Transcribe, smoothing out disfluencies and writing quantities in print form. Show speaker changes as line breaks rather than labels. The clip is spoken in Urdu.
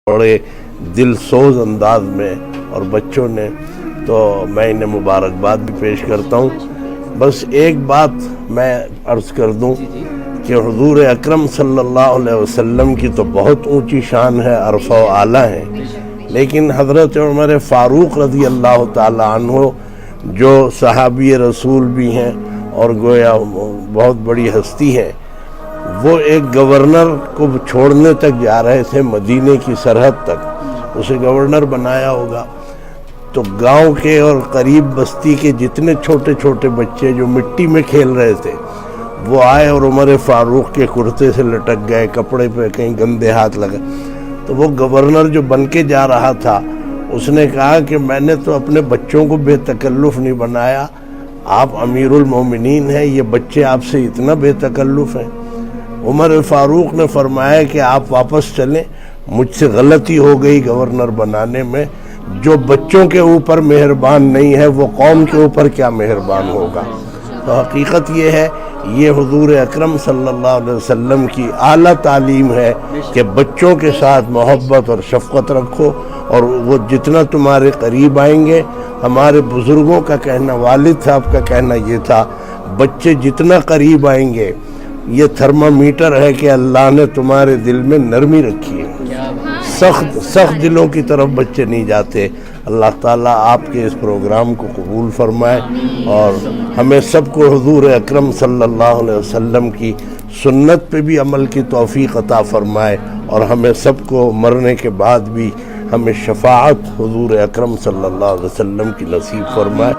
بڑے دل سوز انداز میں اور بچوں نے، تو میں انہیں مبارکباد بھی پیش کرتا ہوں۔ بس ایک بات میں عرض کر دوں کہ حضور اکرم صلی اللہ علیہ وسلم کی تو بہت اونچی شان ہے، عرفہ و اعلیٰ ہے، لیکن حضرت عمر فاروق رضی اللہ تعالی عنہ جو صحابی رسول بھی ہیں اور گویا بہت بڑی ہستی ہے، وہ ایک گورنر کو چھوڑنے تک جا رہے تھے، مدینے کی سرحد تک اسے گورنر بنایا ہوگا، تو گاؤں کے اور قریب بستی کے جتنے چھوٹے چھوٹے بچے جو مٹی میں کھیل رہے تھے وہ آئے اور عمر فاروق کے کرتے سے لٹک گئے، کپڑے پہ کہیں گندے ہاتھ لگے، تو وہ گورنر جو بن کے جا رہا تھا اس نے کہا کہ میں نے تو اپنے بچوں کو بے تکلف نہیں بنایا، آپ امیر المومنین ہیں، یہ بچے آپ سے اتنا بے تکلف ہیں۔ عمر فاروق نے فرمایا کہ آپ واپس چلیں، مجھ سے غلطی ہو گئی گورنر بنانے میں، جو بچوں کے اوپر مہربان نہیں ہے وہ قوم کے اوپر کیا مہربان ہوگا۔ تو حقیقت یہ ہے، یہ حضور اکرم صلی اللہ علیہ وسلم کی اعلیٰ تعلیم ہے کہ بچوں کے ساتھ محبت اور شفقت رکھو، اور وہ جتنا تمہارے قریب آئیں گے، ہمارے بزرگوں کا کہنا، والد صاحب کا کہنا یہ تھا، بچے جتنا قریب آئیں گے یہ تھرمامیٹر ہے کہ اللہ نے تمہارے دل میں نرمی رکھی ہے، سخت دلوں کی طرف بچے نہیں جاتے۔ اللہ تعالیٰ آپ کے اس پروگرام کو قبول فرمائے اور ہمیں سب کو حضور اکرم صلی اللہ علیہ وسلم کی سنت پہ بھی عمل کی توفیق عطا فرمائے، اور ہمیں سب کو مرنے کے بعد بھی ہمیں شفاعت حضور اکرم صلی اللہ علیہ وسلم کی نصیب فرمائے۔